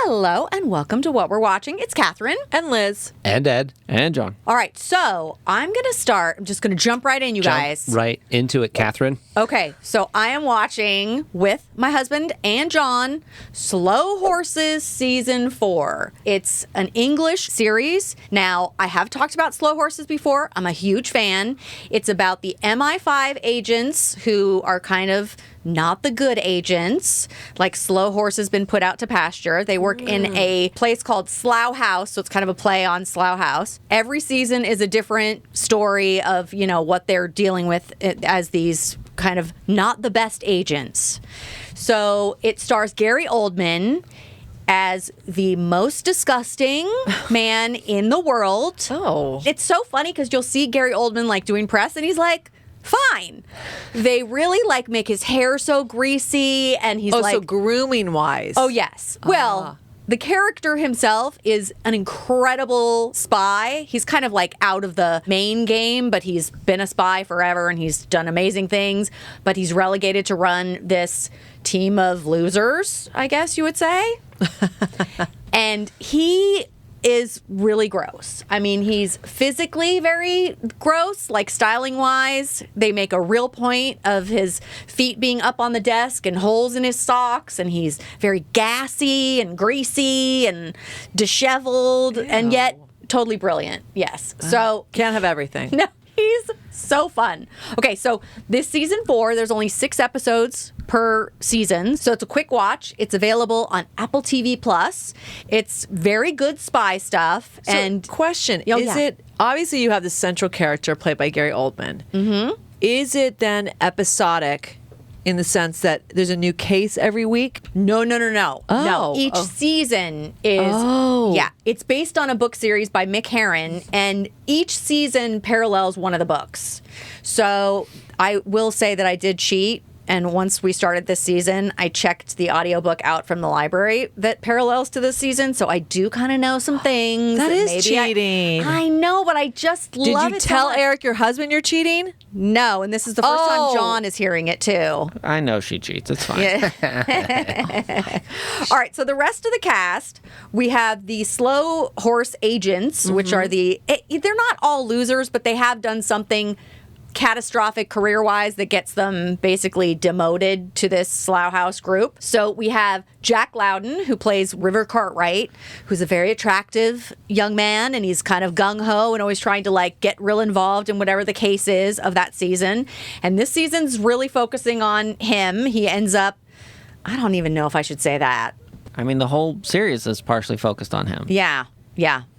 Hello and welcome to What We're Watching. It's Katherine. And Liz. And Ed. And John. All right, so I'm going to start. I'm just going to jump right in, you guys. Right into it, Katherine. Okay, so I am watching with my husband and John Slow Horses Season 4. It's an English series. Now, I have talked about Slow Horses before. I'm a huge fan. It's about the MI5 agents who are kind of not the good agents. Like Slow Horse has been put out to pasture. They work in a place called Slough House, so it's kind of a play on Slough House. Every season is a different story of, you know, what they're dealing with as these kind of not the best agents. So it stars Gary Oldman as the most disgusting man in the world. Oh. It's so funny because you'll see Gary Oldman like doing press and he's like, fine. They really like make his hair so greasy and he's like... so grooming wise. Oh, yes. Well, the character himself is an incredible spy. He's kind of like out of the main game, but he's been a spy forever and he's done amazing things. But he's relegated to run this team of losers, I guess you would say. And he is really gross. I mean, he's physically very gross, like styling wise. They make a real point of his feet being up on the desk and holes in his socks, and he's very gassy and greasy and disheveled. Ew. And yet totally brilliant. Yes. So can't have everything. No, he's so fun. Okay, so this season 4, there's only 6 episodes per season. So it's a quick watch. It's available on Apple TV Plus. It's very good spy stuff. So, and question, is it, obviously you have the central character played by Gary Oldman. Mm-hmm. Is it then episodic in the sense that there's a new case every week? No. Oh. No, each season is, it's based on a book series by Mick Herron, and each season parallels one of the books. So I will say that I did cheat. And once we started this season, I checked the audiobook out from the library that parallels to this season. So I do kind of know some things. That is cheating. I know, but I just love it. Did you tell Erik, your husband, you're cheating? No, and this is the first time John is hearing it too. I know she cheats. It's fine. Yeah. All right, so the rest of the cast, we have the Slow Horse agents, which are they're not all losers, but they have done something catastrophic career-wise that gets them basically demoted to this Slough House group. So we have Jack Loudon, who plays River Cartwright, who's a very attractive young man, and he's kind of gung-ho and always trying to like get real involved in whatever the case is of that season. And this season's really focusing on him. He ends up, I don't even know if I should say that. I mean, the whole series is partially focused on him. Yeah.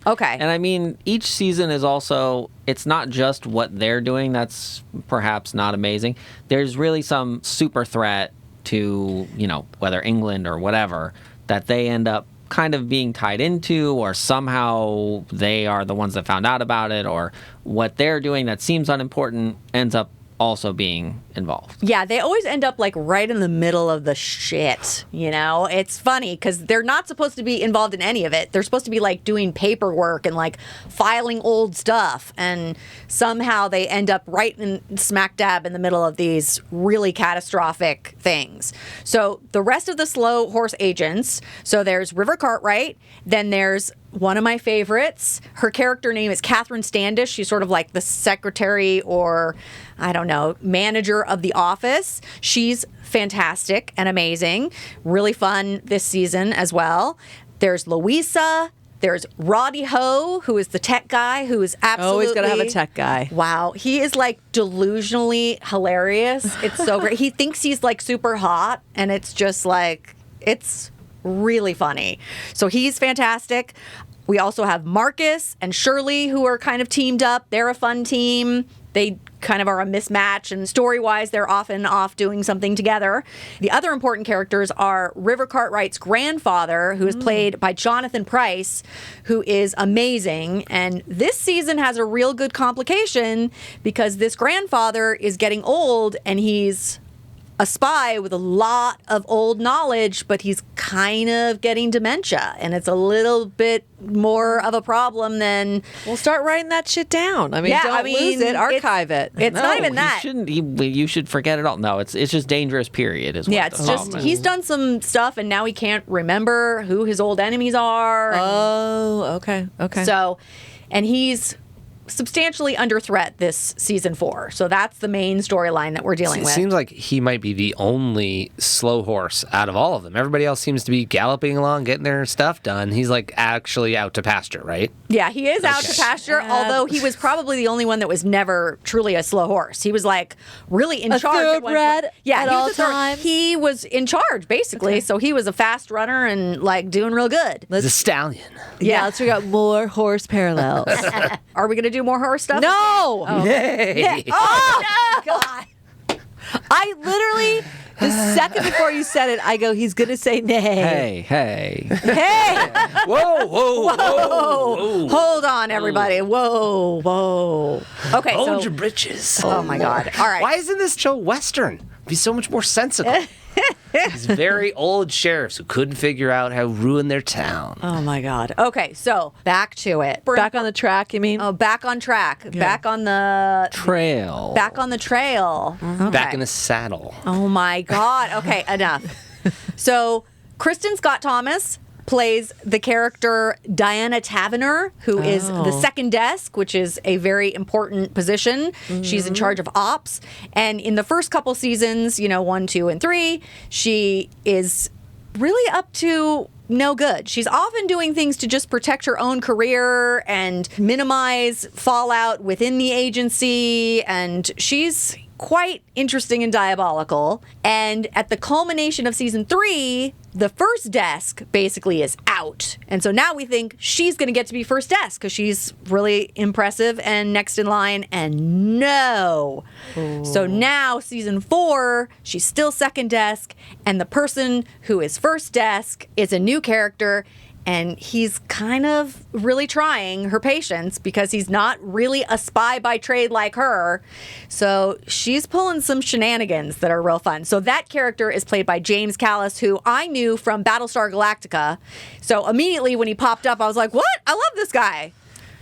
Okay. And I mean, each season is also, it's not just what they're doing that's perhaps not amazing. There's really some super threat to, you know, whether England or whatever, that they end up kind of being tied into, or somehow they are the ones that found out about it, or what they're doing that seems unimportant ends up also being involved. Yeah, they always end up like right in the middle of the shit, you know? It's funny because they're not supposed to be involved in any of it. They're supposed to be like doing paperwork and like filing old stuff, and somehow they end up right in smack dab in the middle of these really catastrophic things. So the rest of the Slow Horse agents, so there's River Cartwright, then there's one of my favorites. Her character name is Catherine Standish. She's sort of like the secretary or, I don't know, manager of the office. She's fantastic and amazing. Really fun this season as well. There's Louisa. There's Roddy Ho, who is the tech guy, who is absolutely... Always got to have a tech guy. Wow. He is like delusionally hilarious. It's so great. He thinks he's like super hot, and it's just like, it's really funny. So he's fantastic. We also have Marcus and Shirley, who are kind of teamed up. They're a fun team. They kind of are a mismatch, and story-wise, they're often off doing something together. The other important characters are River Cartwright's grandfather, who is played by Jonathan Pryce, who is amazing. And this season has a real good complication because this grandfather is getting old, and he's a spy with a lot of old knowledge, but he's kind of getting dementia, and it's a little bit more of a problem than. We'll start writing that shit down. I mean, don't lose it, archive it. It's not even that. You should forget it all. No, it's just dangerous. Period. Is yeah, what it's the just problem is. he's done some stuff, and now he can't remember who his old enemies are. Oh, okay. So, and he's substantially under threat this season 4. So that's the main storyline that we're dealing with. It seems like he might be the only slow horse out of all of them. Everybody else seems to be galloping along, getting their stuff done. He's like actually out to pasture, right? Yeah, he is out to pasture, although he was probably the only one that was never truly a slow horse. He was like really in charge. Thoroughbred at all times. He was in charge, basically. So he was a fast runner and like doing real good. He's a stallion. Yeah, let's figure out more horse parallels. Are we going to do more horror stuff? No! Oh. Hey. Oh, no! God. I literally, the second before you said it, I go, he's going to say nay. Hey. Hey! Whoa. Hold on, everybody. Whoa. Okay, Hold so. your britches. Oh, my God. All right. Why isn't this show Western? It'd be so much more sensible. These very old sheriffs who couldn't figure out how to ruin their town. Oh, my God. Okay, so back to it. Back on the track, you mean? Oh, back on track. Yeah. Back on the Trail. Back on the trail. Okay. Back in the saddle. Oh my God. Okay, enough. So Kristen Scott Thomas plays the character Diana Tavener, who is the second desk, which is a very important position. She's in charge of ops. And in the first couple seasons, 1, 2, and 3, she is really up to no good. She's often doing things to just protect her own career and minimize fallout within the agency. And she's quite interesting and diabolical. And at the culmination of season 3, the first desk basically is out. And so now we think she's going to get to be first desk because she's really impressive and next in line. And no. Ooh. So now season 4, she's still second desk. And the person who is first desk is a new character. And he's kind of really trying her patience because he's not really a spy by trade like her. So she's pulling some shenanigans that are real fun. So that character is played by James Callis, who I knew from Battlestar Galactica. So immediately when he popped up, I was like, what? I love this guy.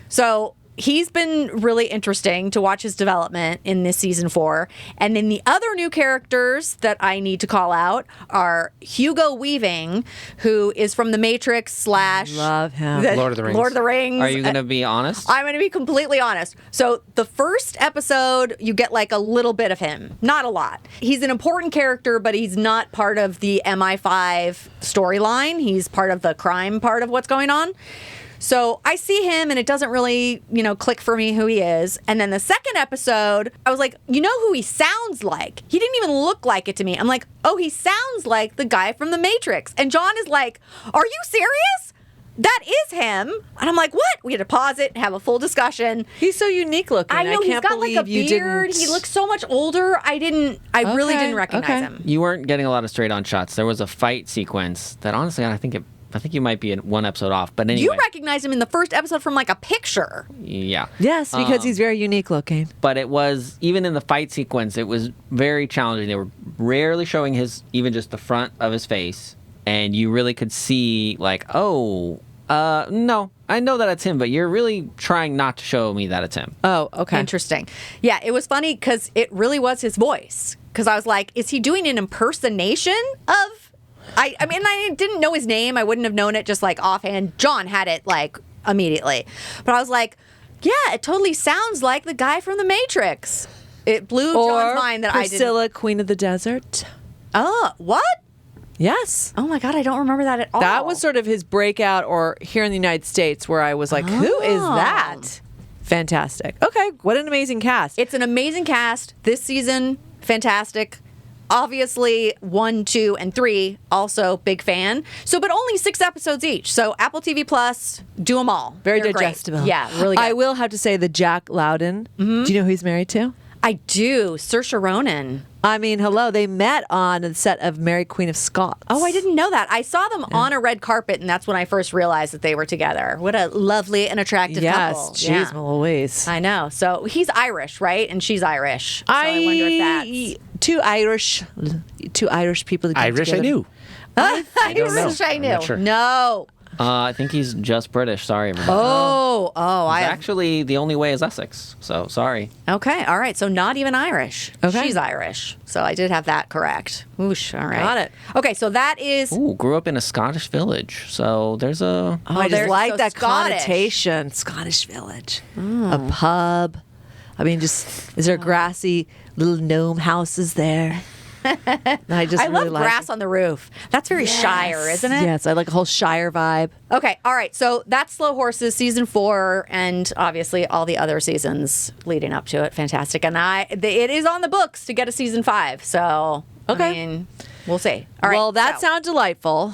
So he's been really interesting to watch his development in this season 4. And then the other new characters that I need to call out are Hugo Weaving, who is from The Matrix / Love him. Lord of the Rings. Lord of the Rings. Are you going to be honest? I'm going to be completely honest. So the first episode, you get like a little bit of him. Not a lot. He's an important character, but he's not part of the MI5 storyline. He's part of the crime part of what's going on. So I see him and it doesn't really, click for me who he is. And then the second episode, I was like, you know who he sounds like? He didn't even look like it to me. I'm like, oh, he sounds like the guy from The Matrix. And John is like, are you serious? That is him. And I'm like, what? We had to pause it and have a full discussion. He's so unique looking. I know, can't he's got believe like a you beard. didn't. He looks so much older. I really didn't recognize him. You weren't getting a lot of straight-on shots. There was a fight sequence that honestly, I think you might be in one episode off, but anyway. You recognized him in the first episode from like a picture. Yeah. Yes, because he's very unique looking. But it was, even in the fight sequence, it was very challenging. They were rarely showing even just the front of his face. And you really could see like, no, I know that it's him, but you're really trying not to show me that it's him. Oh, okay. Interesting. Yeah, it was funny because it really was his voice. Because I was like, is he doing an impersonation of... I mean, I didn't know his name. I wouldn't have known it just like offhand. John had it like immediately. But I was like, yeah, it totally sounds like the guy from The Matrix. It blew John's mind that Priscilla, Queen of the Desert. Oh, what? Yes. Oh my God, I don't remember that at all. That was sort of his breakout, or here in the United States, where I was like, who is that? Fantastic. Okay, what an amazing cast. It's an amazing cast. This season, fantastic. Obviously, 1, 2, and 3, also big fan. So, but only 6 episodes each. So, Apple TV Plus, do them all. Very They're digestible. Great. Yeah, really good. I will have to say the Jack Loudon. Mm-hmm. Do you know who he's married to? I do. Saoirse Ronan. I mean, hello. They met on the set of Mary Queen of Scots. Oh, I didn't know that. I saw them on a red carpet, and that's when I first realized that they were together. What a lovely and attractive couple. Yes, jeez, Louise. I know. So he's Irish, right? And she's Irish. So I wonder if that's... two Irish people. That came Irish, I together. knew. I don't know. wish I I'm knew. not sure. No. I think he's just British. Sorry, everybody. Actually. Actually, the only way is Essex. So sorry. Okay, all right. So not even Irish. Okay. She's Irish. So I did have that correct. Oosh, all right. Got it. Okay, so that is. Ooh, grew up in a Scottish village. So there's a. Oh, I just they're like so that Scottish. connotation. Scottish village. A pub. I mean, is there grassy little gnome houses there? I just I really love like grass it. on the roof. That's very Shire, isn't it? Yes, I like a whole Shire vibe. Okay, all right. So that's Slow Horses season 4, and obviously all the other seasons leading up to it. Fantastic, and it is on the books to get a season 5. So Okay. I mean, we'll see. All right. Well, that so. sounds delightful,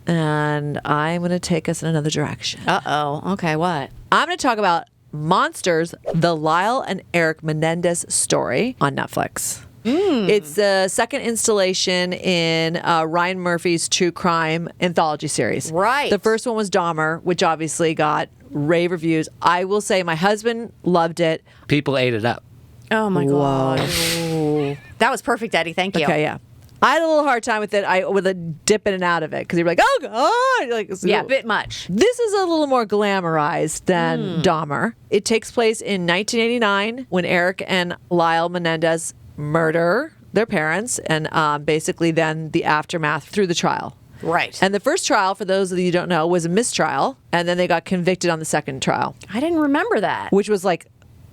and I'm going to take us in another direction. Okay, what? I'm going to talk about Monsters: The Lyle and Erik Menendez Story on Netflix. It's the second installation in Ryan Murphy's true crime anthology series. Right. The first one was Dahmer, which obviously got rave reviews. I will say my husband loved it. People ate it up. Oh my Whoa. god. That was perfect, Eddie. Thank you. Okay, yeah. I had a little hard time with it. With a dip in and out of it because you're like, oh god, like Yeah, a bit much. This is a little more glamorized than Dahmer. It takes place in 1989 when Erik and Lyle Menendez murder their parents, and basically then the aftermath through the trial. Right. And the first trial, for those of you who don't know, was a mistrial, and then they got convicted on the second trial, I didn't remember that. which was like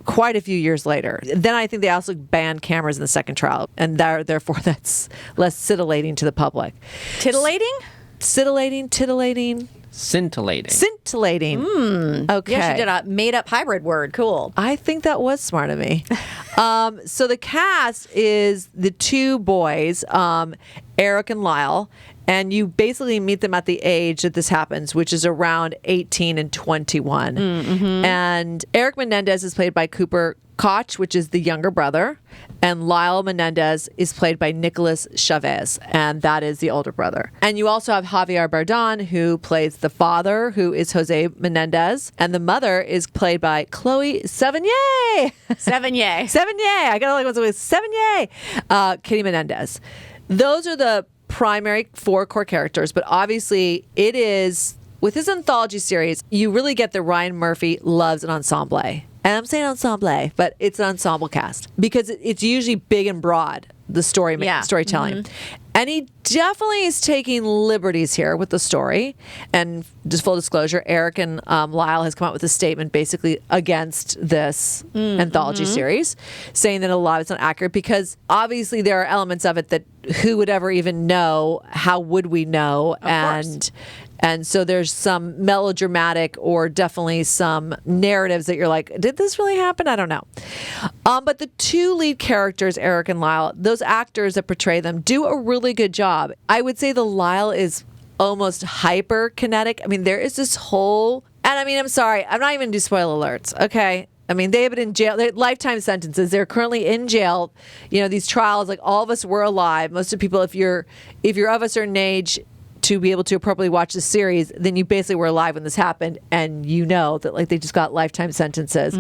quite a few years later. Then I think they also banned cameras in the second trial, and therefore that's less titillating to the public. Titillating? Titillating. Scintillating. Scintillating. Okay. Yeah, she did a made-up hybrid word. Cool. I think that was smart of me. So the cast is the two boys, Erik and Lyle, and you basically meet them at the age that this happens, which is around 18 and 21. And Erik Menendez is played by Cooper Koch, which is the younger brother, and Lyle Menendez is played by Nicholas Chavez, and that is the older brother. And you also have Javier Bardem, who plays the father, who is Jose Menendez, and the mother is played by Chloe Sevigny. Sevigny. Sevigny. I gotta like what's with Sevigny. Kitty Menendez. Those are the primary 4 core characters, but obviously it is, with his anthology series, you really get that Ryan Murphy loves an ensemble. And I'm saying ensemble, but it's an ensemble cast because it's usually big and broad, the storytelling. And he definitely is taking liberties here with the story. And just full disclosure, Erik and Lyle has come out with a statement basically against this anthology series, saying that a lot of it's not accurate because obviously there are elements of it that who would ever even know? How would we know? And so there's some melodramatic or definitely some narratives that you're like, did this really happen? I don't know. But the 2 lead characters, Erik and Lyle, those actors that portray them do a really good job. I would say the Lyle is almost hyper kinetic. I mean, there is this whole, and I mean, I'm sorry, I'm not even going to do spoiler alerts, okay? I mean, they have been in jail. They're lifetime sentences. They're currently in jail. You know, these trials, like all of us were alive. Most of the people, if you're of a certain age, to be able to appropriately watch the series, then you basically were alive when this happened, and you know that like they just got lifetime sentences.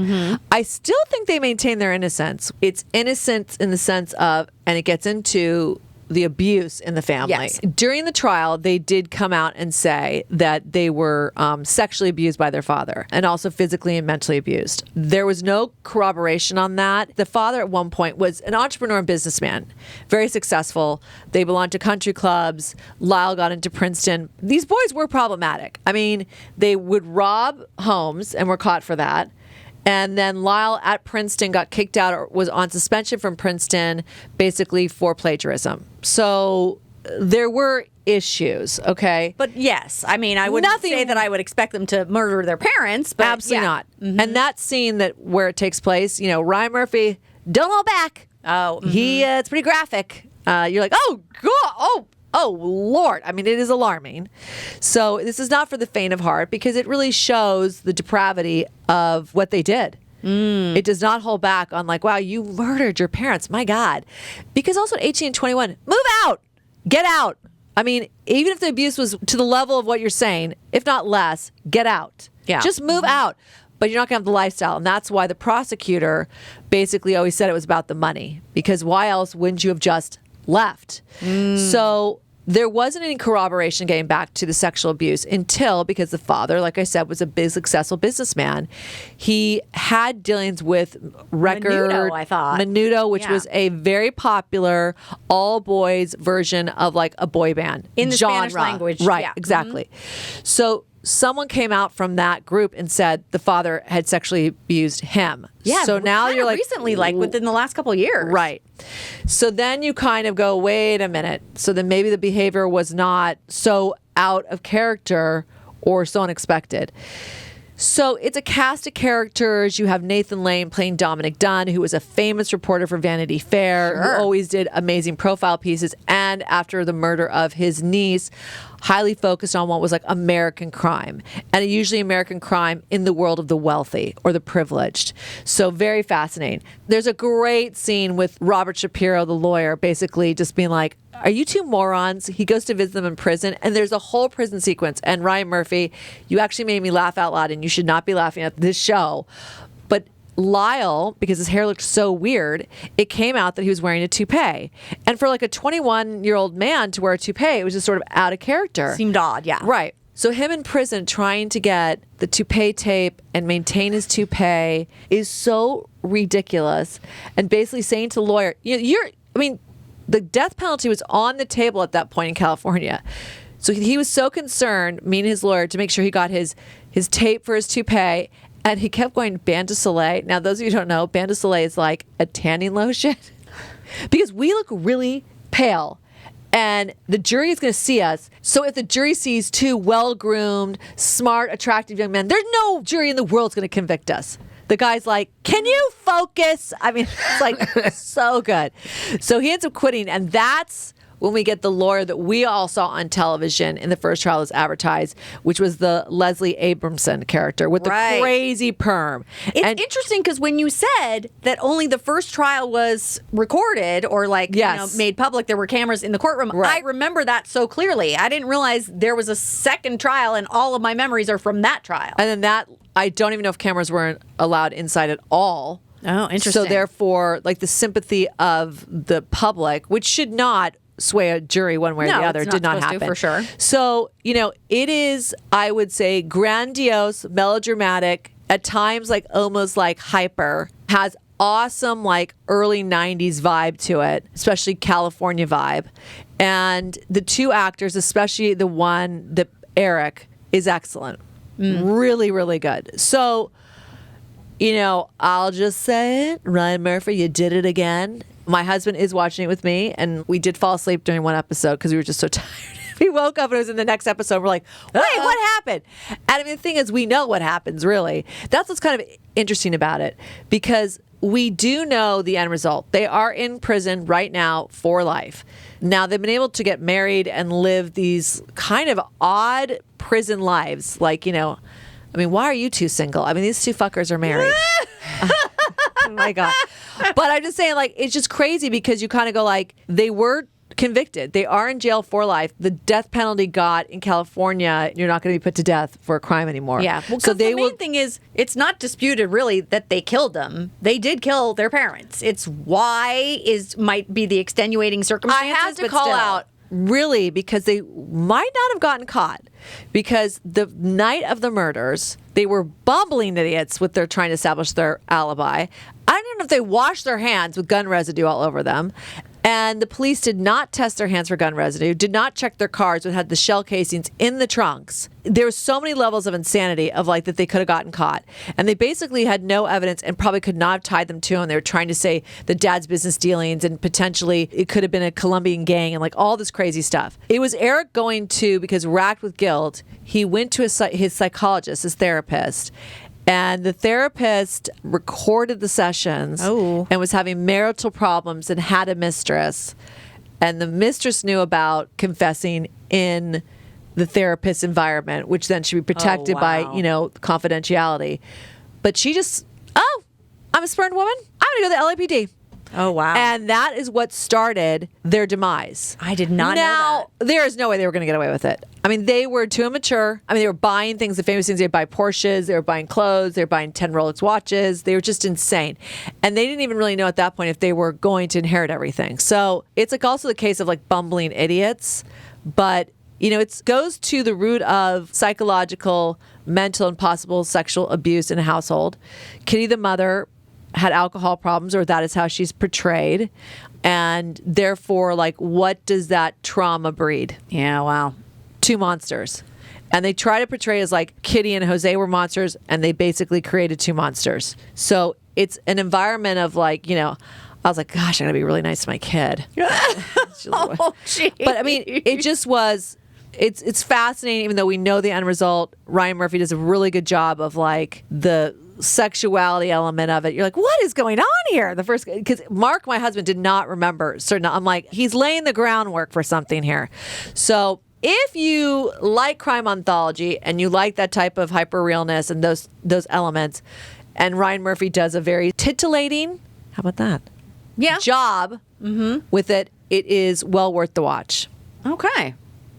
I still think they maintain their innocence. It's innocence in the sense of, and it gets into the abuse in the family. Yes. During the trial, they did come out and say that they were sexually abused by their father and also physically and mentally abused. There was no corroboration on that. The father at one point was an entrepreneur and businessman, very successful. They belonged to country clubs. Lyle got into Princeton. These boys were problematic. I mean, they would rob homes and were caught for that. And then Lyle at Princeton got kicked out or was on suspension from Princeton basically for plagiarism. So there were issues, okay? But yes, I mean, I wouldn't say that I would expect them to murder their parents, but absolutely not. And that scene where it takes place, you know, Ryan Murphy, don't hold back. It's pretty graphic. You're like, oh, God, oh, Lord. I mean, it is alarming. So this is not for the faint of heart because it really shows the depravity of what they did. It does not hold back on like, wow, you murdered your parents. My God. Because also at 18 and 21, move out. Get out. I mean, even if the abuse was to the level of what you're saying, if not less, get out. Yeah. Just move out. but you're not going to have the lifestyle. And that's why the prosecutor basically always said it was about the money, because why else wouldn't you have just left? So there wasn't any corroboration getting back to the sexual abuse until, because the father, like I said, was a big successful businessman. He had dealings with Menudo, which was a very popular all boys version of like a boy band in the genre. Spanish language. Right, Yeah. exactly. So someone came out from that group and said the father had sexually abused him. Yeah. So now you're like, recently, like within the last couple of years. right. So then you kind of go, wait a minute. So then maybe the behavior was not so out of character or so unexpected. So it's a cast of characters. You have Nathan Lane playing Dominic Dunn, who was a famous reporter for Vanity Fair, who always did amazing profile pieces. And after the murder of his niece, highly focused on what was like American crime, and usually American crime in the world of the wealthy or the privileged. So very fascinating. There's a great scene with Robert Shapiro, the lawyer, basically just being like, are you two morons? He goes to visit them in prison, and there's a whole prison sequence. And Ryan Murphy, you actually made me laugh out loud, and you should not be laughing at this show. But Lyle, because his hair looked so weird, it came out that he was wearing a toupee. And for like a 21-year-old man to wear a toupee, it was just sort of out of character. Seemed odd, yeah. Right. So him in prison trying to get the toupee tape and maintain his toupee is so ridiculous. And basically saying to the lawyer, the death penalty was on the table at that point in California. So he was so concerned, me and his lawyer, to make sure he got his tape for his toupee. And he kept going, Bain de Soleil. Now, those of you who don't know, Bain de Soleil is like a tanning lotion. Because we look really pale. And the jury is going to see us. So if the jury sees two well-groomed, smart, attractive young men, there's no jury in the world that's going to convict us. The guy's like, can you focus? I mean, it's like so good. So he ends up quitting. And that's when we get the lawyer that we all saw on television in the first trial as advertised, which was the Leslie Abramson character with the crazy perm. It's interesting because when you said that only the first trial was recorded or made public, there were cameras in the courtroom. I remember that so clearly. I didn't realize there was a second trial, and all of my memories are from that trial. And then that, I don't even know if cameras weren't allowed inside at all. Oh, interesting. So therefore, like the sympathy of the public, which should not sway a jury one way or the other, did not happen. For sure. So, it is, I would say, grandiose, melodramatic, at times like almost like Harper, has awesome like early 90s vibe to it, especially California vibe. And the two actors, especially the one that Erik, is excellent. Really, really good. So, I'll just say it. Ryan Murphy, you did it again. My husband is watching it with me, and we did fall asleep during one episode because we were just so tired. We woke up and it was in the next episode. We're like, wait, what happened? And I mean, the thing is, we know what happens, really. That's what's kind of interesting about it, because we do know the end result. They are in prison right now for life. Now, they've been able to get married and live these kind of odd prison lives. Like, why are you two single? I mean, these two fuckers are married. Oh my God. But I'm just saying, like, it's just crazy because you kind of go like, they were convicted. They are in jail for life. The death penalty got in California, you're not going to be put to death for a crime anymore. Yeah. Well, so the main thing is, it's not disputed really that they killed them. They did kill their parents. It's might be the extenuating circumstances. I have to call out, really, because they might not have gotten caught. Because the night of the murders, they were bumbling idiots with their trying to establish their alibi. I don't even know if they washed their hands with gun residue all over them. And the police did not test their hands for gun residue, did not check their cars that had the shell casings in the trunks. There were so many levels of insanity of like that they could have gotten caught. And they basically had no evidence and probably could not have tied them to him. They were trying to say the dad's business dealings and potentially it could have been a Colombian gang and like all this crazy stuff. It was Erik going to, because racked with guilt, he went to his psychologist, his therapist. And the therapist recorded the sessions and was having marital problems and had a mistress. And the mistress knew about confessing in the therapist's environment, which then should be protected by, confidentiality. But she just, I'm a spurned woman. I'm going to go to the LAPD. Oh, wow. And that is what started their demise. I did not know Now, there is no way they were going to get away with it. I mean, they were too immature. I mean, they were buying things, the famous things. They would buy Porsches, they were buying clothes, they were buying 10 Rolex watches. They were just insane. And they didn't even really know at that point if they were going to inherit everything. So it's like also the case of like bumbling idiots. But, you know, it goes to the root of psychological, mental, and possible sexual abuse in a household. Kitty, the mother, had alcohol problems, or that is how she's portrayed. And therefore, like, what does that trauma breed? that. Yeah, wow. Two monsters. And they try to portray it as like Kitty and Jose were monsters, and they basically created two monsters. So it's an environment of like, you know, I was like, gosh, I'm going to be really nice to my kid. Oh, gee. But I mean, it just was, it's fascinating, even though we know the end result. Ryan Murphy does a really good job of like the sexuality element of it. You're like, what is going on here? The first, because Mark, my husband, did not remember certain, I'm like, he's laying the groundwork for something here. So if you like crime anthology and you like that type of hyper realness and those elements, and Ryan Murphy does a very titillating, how about that? Yeah. Job with it, it is well worth the watch. Okay.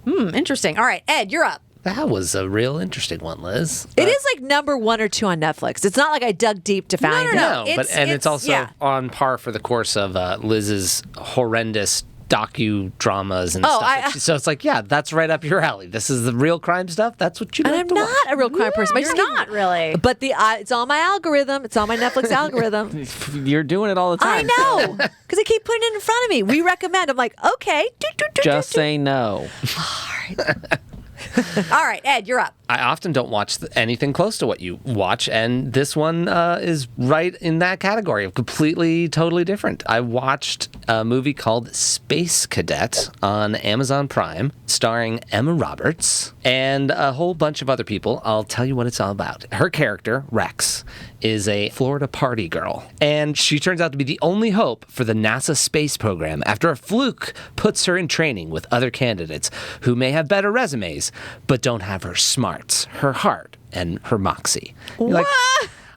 Interesting. All right, Ed, you're up. That was a real interesting one, Liz. It is like number 1 or 2 on Netflix. It's not like I dug deep to find it. no. No, but it's also yeah. on par for the course of Liz's horrendous docudramas and Oh, stuff. So it's like, yeah, that's right up your alley. This is the real crime stuff. That's what you And like I'm to watch. not a real crime person. I You're just keep- not really. But it's on my algorithm. It's on my Netflix algorithm. You're doing it all the I time. know. Because they keep putting it in front of me. We recommend. I'm like, okay. Just say no. All right, Ed, you're up. I often don't watch anything close to what you watch, and this one is right in that category of completely, totally different. I watched a movie called Space Cadet on Amazon Prime, starring Emma Roberts and a whole bunch of other people. I'll tell you what it's all about. Her character, Rex, is a Florida party girl, and she turns out to be the only hope for the NASA space program after a fluke puts her in training with other candidates who may have better resumes, but don't have her smarts, her heart, and her moxie. You're like,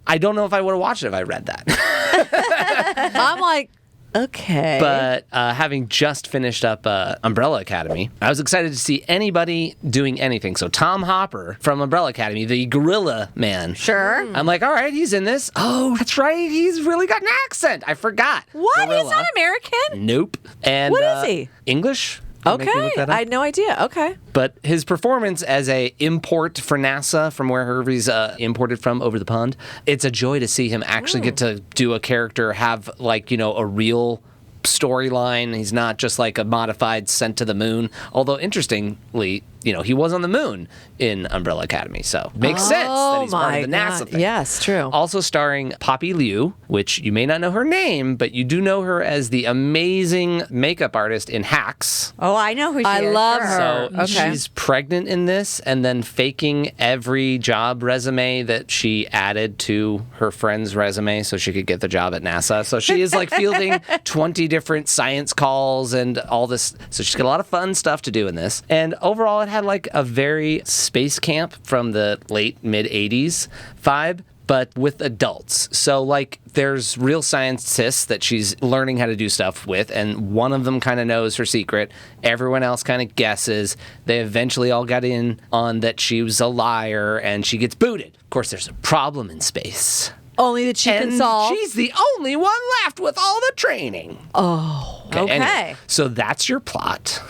I don't know if I would have watched it if I read that. I'm like, okay. But having just finished up Umbrella Academy, I was excited to see anybody doing anything. So Tom Hopper from Umbrella Academy, the gorilla man. Sure. I'm like, all right, he's in this. Oh, that's right. He's really got an accent. I forgot. What? He's Gorilla. not American? Nope. And What is he? English. Make me Okay. look that up. I had no idea. Okay. But his performance as a import for NASA from wherever he's imported from over the pond, it's a joy to see him actually get to do a character, have like, you know, a real storyline. He's not just like a modified sent to the moon. Although interestingly, you know, he was on the moon in Umbrella Academy, so makes sense that he's part of the NASA thing. Yes, true. Also starring Poppy Liu, which you may not know her name, but you do know her as the amazing makeup artist in Hacks. Oh, I know who she I is. love sure. her. So Okay. she's pregnant in this and then faking every job resume that she added to her friend's resume so she could get the job at NASA. So she is like fielding 20 different science calls and all this. So she's got a lot of fun stuff to do in this. And overall, it had like a very space camp from the late mid 80s vibe, but with adults. So like there's real scientists that she's learning how to do stuff with, and one of them kind of knows her secret. Everyone else kind of guesses. They eventually all got in on that she was a liar, and she gets booted. Of course, there's a problem in space. Only that she And can solve. she's the only one left with all the training. Oh. Okay. Anyway, so that's your plot.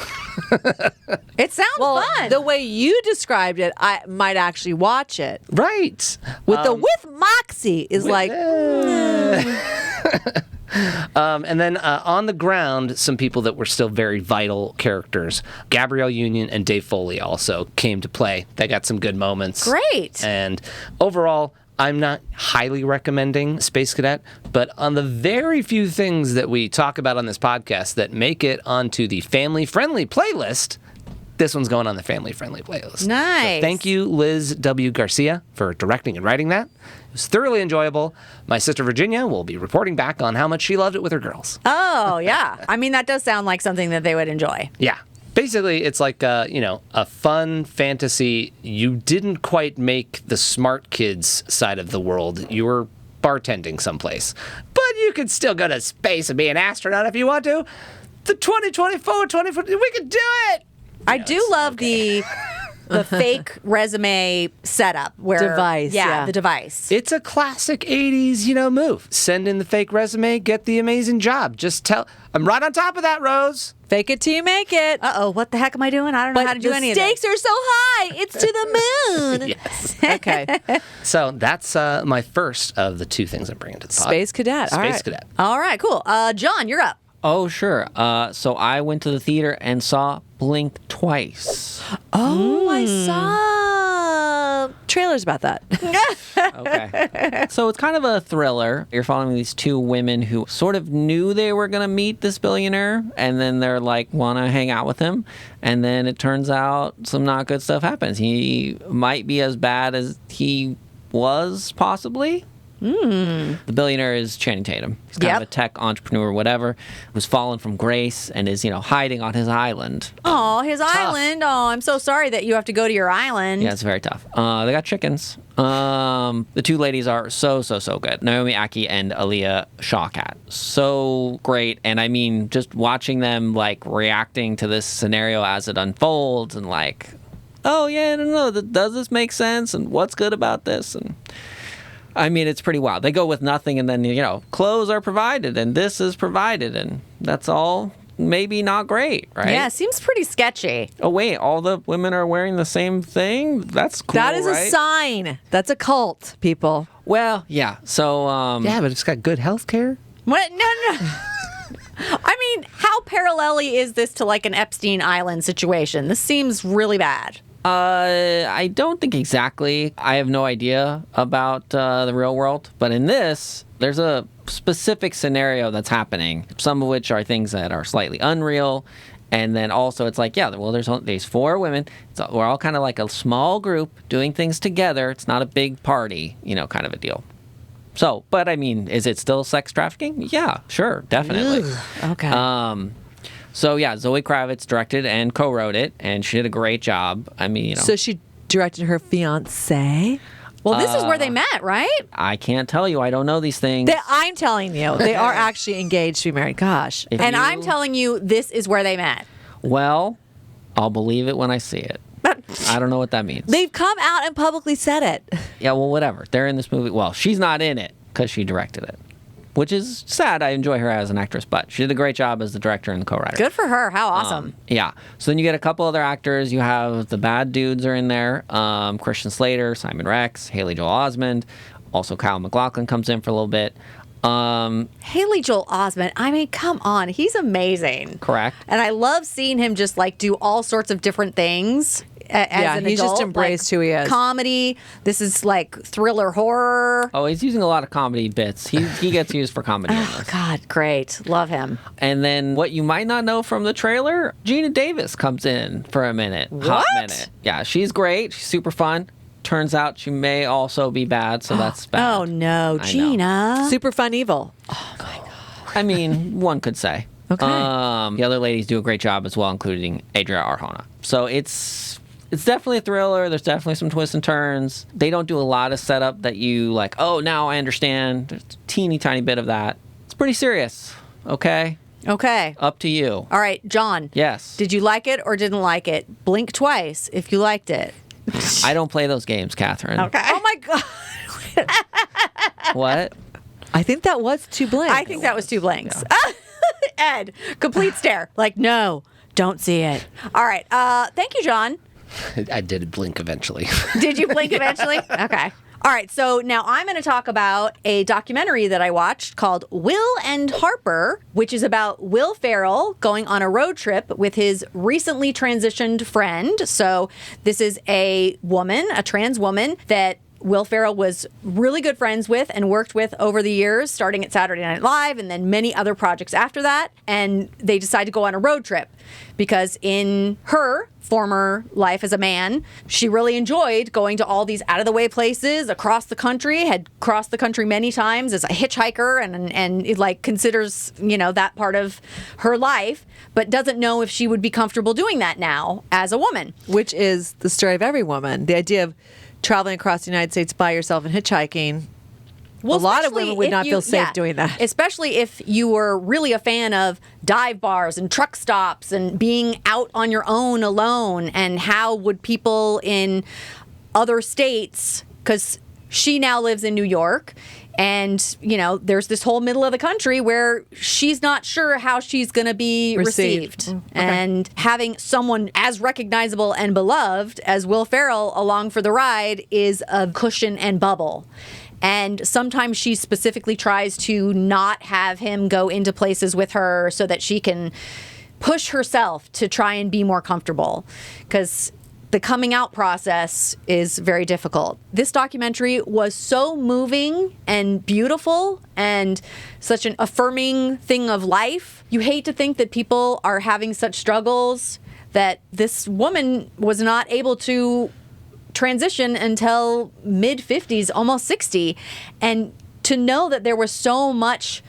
It sounds Well, fun. the way you described it, I might actually watch it. Right. With Moxie is like, And then on the ground, some people that were still very vital characters. Gabrielle Union and Dave Foley also came to play. They got some good moments. Great. And overall, I'm not highly recommending Space Cadet, but on the very few things that we talk about on this podcast that make it onto the family-friendly playlist, this one's going on the family-friendly playlist. Nice. So thank you, Liz W. Garcia, for directing and writing that. It was thoroughly enjoyable. My sister Virginia will be reporting back on how much she loved it with her girls. Oh, yeah. I mean, that does sound like something that they would enjoy. Yeah. Basically, it's like, a fun fantasy. You didn't quite make the smart kids side of the world. You were bartending someplace. But you could still go to space and be an astronaut if you want to. The 2024, 2040, we could do it. I do love the fake resume setup where Device, yeah. the device. It's a classic 80s, move. Send in the fake resume, get the amazing job. Just tell, I'm right on top of that, Rose. Fake it till you make it. Uh-oh, what the heck am I doing? I don't know how to do any of the this. stakes are so high. It's to the moon. Yes. Okay. So that's my first of the two things I'm bringing to the pod. Space Cadet. All Space right. Cadet. All right, cool. John, you're up. Oh, sure. So I went to the theater and saw Blink twice. Oh, I saw trailers about that. Okay. So it's kind of a thriller. You're following these two women who sort of knew they were going to meet this billionaire, and then they're like, want to hang out with him. And then it turns out some not good stuff happens. He might be as bad as he was, possibly. The billionaire is Channing Tatum. He's kind of a tech entrepreneur, whatever, who's fallen from grace and is, hiding on his island. Oh, his island. Oh, I'm so sorry that you have to go to your island. Yeah, it's very tough. They got chickens. The two ladies are so good. Naomi Aki and Aaliyah Shawkat. So great. And I mean, just watching them reacting to this scenario as it unfolds and oh yeah, no, does this make sense? And what's good about this? And I mean, it's pretty wild. They go with nothing, and then, clothes are provided, and this is provided, and that's all maybe not great, right? Yeah, seems pretty sketchy. Oh, wait, all the women are wearing the same thing? That's cool, That is right? a sign. That's a cult, people. Well, yeah, so... Yeah, but it's got good health care. What? No. I mean, how parallel-y is this to an Epstein Island situation? This seems really bad. I don't think exactly. I have no idea about the real world. But in this, there's a specific scenario that's happening, some of which are things that are slightly unreal. And then also it's there's four women. We're all kind of like a small group doing things together. It's not a big party, kind of a deal. So, but I mean, is it still sex trafficking? Yeah, sure, definitely. Ugh, okay. So yeah, Zoe Kravitz directed and co-wrote it, and she did a great job. I mean, So she directed her fiancé. Well, this is where they met, right? I can't tell you. I don't know these things. I'm telling you, they are actually engaged to be married. Gosh. I'm telling you, this is where they met. Well, I'll believe it when I see it. I don't know what that means. They've come out and publicly said it. Yeah, well, whatever. They're in this movie. Well, she's not in it because she directed it, which is sad. I enjoy her as an actress, but she did a great job as the director and the co-writer. Good for her. How awesome. Yeah. So then you get a couple other actors. You have the bad dudes are in there. Christian Slater, Simon Rex, Haley Joel Osment. Also, Kyle MacLachlan comes in for a little bit. Haley Joel Osment. I mean, come on. He's amazing. Correct. And I love seeing him just do all sorts of different things. As an he's adult, just embraced who he is. Comedy. This is thriller horror. Oh, he's using a lot of comedy bits. He gets used for comedy. in Oh, this. God, great. Love him. And then what you might not know from the trailer, Gina Davis comes in for a minute. Hot What? minute. Yeah, she's great. She's super fun. Turns out she may also be bad, so that's bad. Oh, no. I know. Gina. Super fun evil. I mean, one could say. Okay. The other ladies do a great job as well, including Adria Arjona. So it's definitely a thriller. There's definitely some twists and turns. They don't do a lot of setup that you oh, now I understand. There's a teeny tiny bit of that. It's pretty serious. Okay? Okay. Up to you. All right, John. Yes. Did you like it or didn't like it? Blink twice if you liked it. I don't play those games, Katherine. Okay. Oh my God. What? I think that was 2 blinks. I think that was 2 blinks. Ed, complete stare. No, don't see it. All right. Thank you, John. I did blink eventually. Did you blink eventually? Okay. All right. So now I'm going to talk about a documentary that I watched called Will and Harper, which is about Will Ferrell going on a road trip with his recently transitioned friend. So this is a woman, a trans woman that Will Ferrell was really good friends with and worked with over the years, starting at Saturday Night Live and then many other projects after that. And they decided to go on a road trip because in her former life as a man, she really enjoyed going to all these out-of-the-way places across the country, had crossed the country many times as a hitchhiker and it, considers, that part of her life, but doesn't know if she would be comfortable doing that now as a woman. Which is the story of every woman. The idea of traveling across the United States by yourself and hitchhiking. a lot of especially women would if not feel safe doing that. Especially if you were really a fan of dive bars and truck stops and being out on your own alone, and how would people in other states, because she now lives in New York, and, there's this whole middle of the country where she's not sure how she's going to be received. Okay. And having someone as recognizable and beloved as Will Ferrell along for the ride is a cushion and bubble. And sometimes she specifically tries to not have him go into places with her so that she can push herself to try and be more comfortable. Because the coming out process is very difficult. This documentary was so moving and beautiful and such an affirming thing of life. You hate to think that people are having such struggles, that this woman was not able to transition until mid-50s, almost 60. And to know that there was so much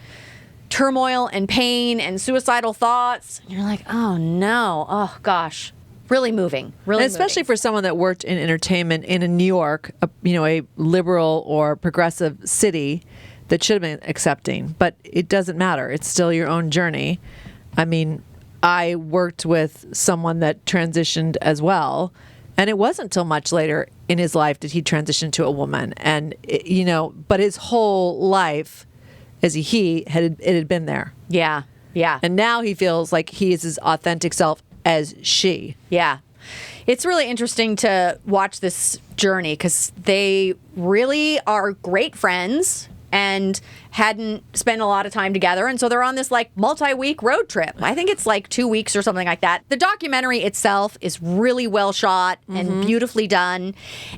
turmoil and pain and suicidal thoughts, you're like, oh no, oh gosh. Really moving. Really And especially moving. for someone that worked in entertainment in a New York, a liberal or progressive city that should have been accepting. But it doesn't matter. It's still your own journey. I mean, I worked with someone that transitioned as well. And it wasn't until much later in his life did he transition to a woman. And, but his whole life as it had been there. Yeah. Yeah. And now he feels like he is his authentic self as she. Yeah. It's really interesting to watch this journey because they really are great friends and hadn't spent a lot of time together. And so they're on this multi-week road trip. I think it's 2 weeks or something like that. The documentary itself is really well shot and beautifully done.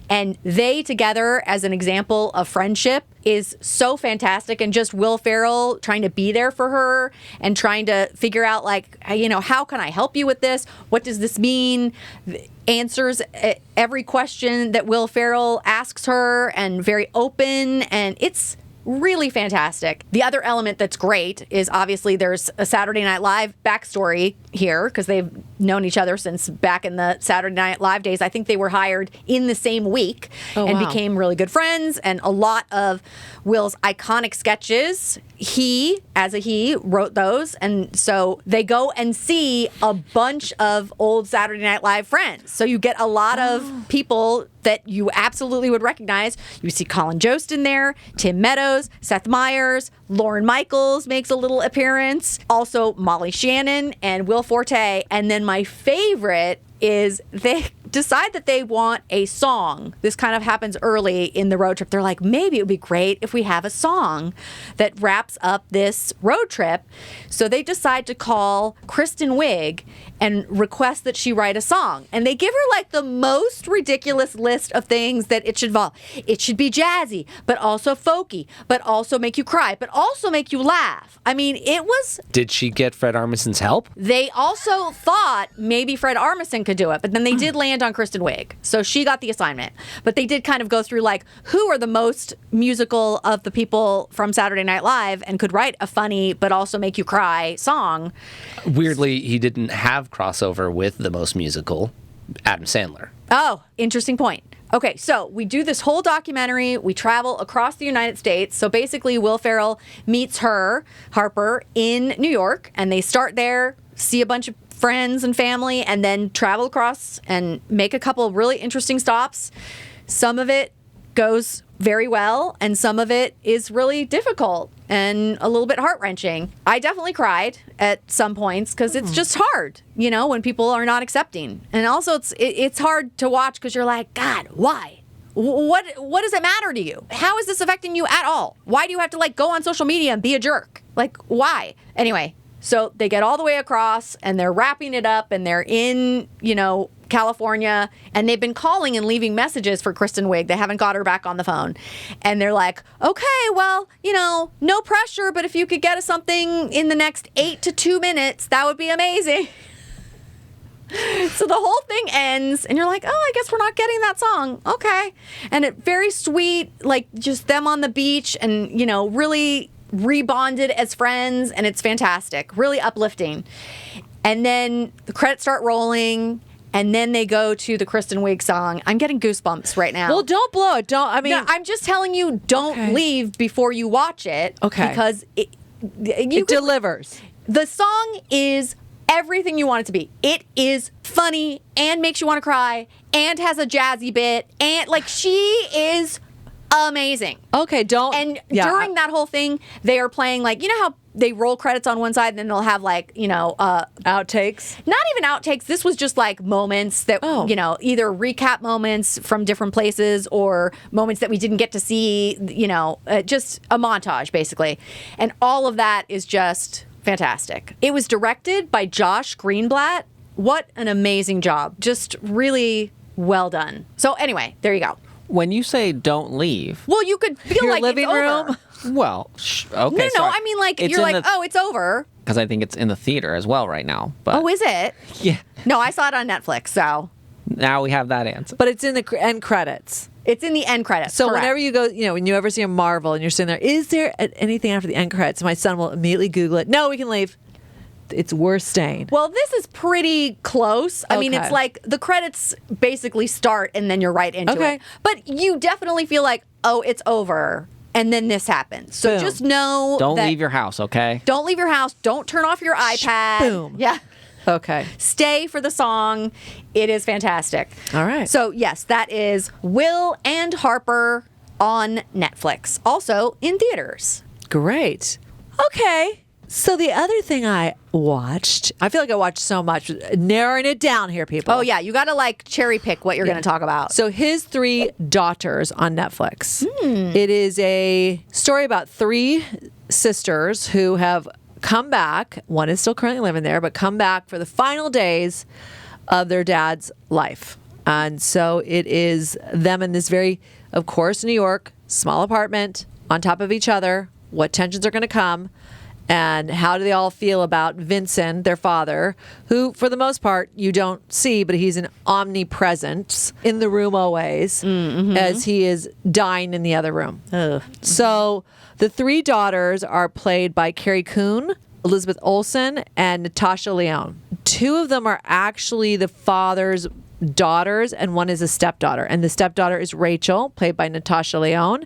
And they together as an example of friendship is so fantastic. And just Will Ferrell trying to be there for her and trying to figure out how can I help you with this? What does this mean? Answers every question that Will Ferrell asks her, and very open, and it's really fantastic. The other element that's great is obviously there's a Saturday Night Live backstory here because they've known each other since back in the Saturday Night Live days. I think they were hired in the same week and became really good friends. And a lot of Will's iconic sketches, he wrote those. And so they go and see a bunch of old Saturday Night Live friends. So you get a lot of people that you absolutely would recognize. You see Colin Jost in there, Tim Meadows, Seth Meyers, Lorne Michaels makes a little appearance. Also Molly Shannon and Will Forte. And then my favorite is they decide that they want a song. This kind of happens early in the road trip. They're like, maybe it would be great if we have a song that wraps up this road trip. So they decide to call Kristen Wiig and request that she write a song. And they give her the most ridiculous list of things that it should involve. It should be jazzy, but also folky, but also make you cry, but also make you laugh. I mean, it was... Did she get Fred Armisen's help? They also thought maybe Fred Armisen could do it, but then they did land on Kristen Wiig. So she got the assignment. But they did kind of go through who are the most musical of the people from Saturday Night Live and could write a funny but also make you cry song. Weirdly, he didn't have crossover with the most musical, Adam Sandler. Oh, interesting point. Okay, so we do this whole documentary. We travel across the United States. So basically, Will Ferrell meets her, Harper, in New York, and they start there, see a bunch of friends and family, and then travel across and make a couple of really interesting stops. Some of it goes very well, and some of it is really difficult and a little bit heart-wrenching. I definitely cried at some points because it's just hard, when people are not accepting. And also it's hard to watch because you're like, God, why? What does it matter to you? How is this affecting you at all? Why do you have to go on social media and be a jerk? Why? Anyway, so they get all the way across and they're wrapping it up and they're in, California, and they've been calling and leaving messages for Kristen Wiig. They haven't got her back on the phone. And they're like, okay, well, no pressure, but if you could get us something in the next 8 to 2 minutes, that would be amazing. So the whole thing ends, and you're like, oh, I guess we're not getting that song. Okay. And it very sweet, just them on the beach and, really rebonded as friends, and it's fantastic. Really uplifting. And then the credits start rolling, and then they go to the Kristen Wiig song. I'm getting goosebumps right now. Well, don't blow it. No, I'm just telling you, don't leave before you watch it. Okay. Because it delivers. The song is everything you want it to be. It is funny and makes you want to cry and has a jazzy bit and like she is amazing. Okay, And during that whole thing, they are playing like, you know how they roll credits on one side and then they'll have like, outtakes. not even outtakes. This was just like moments that, either recap moments from different places or moments that we didn't get to see, just a montage basically. And all of that is just fantastic. It was directed by Josh Greenblatt. What an amazing job. Just really well done. So anyway, there you go. When you say don't leave, Well, you could feel Your like living it's room? over. well, okay. No, sorry. I mean like It's you're in like, oh, it's over. because I think it's in the theater as well right now. But Oh, is it? yeah, No, I saw it on Netflix, so now we have that answer. But it's in the end credits. it's in the end credits. So correct. whenever you go, when you ever see a Marvel and you're sitting there, is there anything after the end credits? My son will immediately Google it. No, we can leave. It's worth staying. Well, this is pretty close. I mean, Okay. it's like the credits basically start and then you're right into Okay. it. But you definitely feel like, oh, it's over. And then this happens. So Boom. just know Don't that leave your house, okay? Don't leave your house. Don't turn off your iPad. Boom. Yeah. Okay. Stay for the song. It is fantastic. All right. So, yes, that is Will and Harper on Netflix. Also in theaters. Great. Okay. So the other thing I watched, I feel like I watched so much, narrowing it down here, people. Oh, yeah. You got to like cherry pick what you're going to talk about. So His Three Daughters on Netflix. It is a story about three sisters who have come back. One is still currently living there, but come back for the final days of their dad's life. And so it is them in this very, of course, New York, small apartment on top of each other. What tensions are going to come? And how do they all feel about Vincent, their father, who, for the most part, you don't see, but he's an omnipresence in the room always, as he is dying in the other room. So the three daughters are played by Carrie Coon, Elizabeth Olsen, and Natasha Lyonne. Two of them are actually the father's daughters, and one is a stepdaughter. And the stepdaughter is Rachel, played by Natasha Lyonne,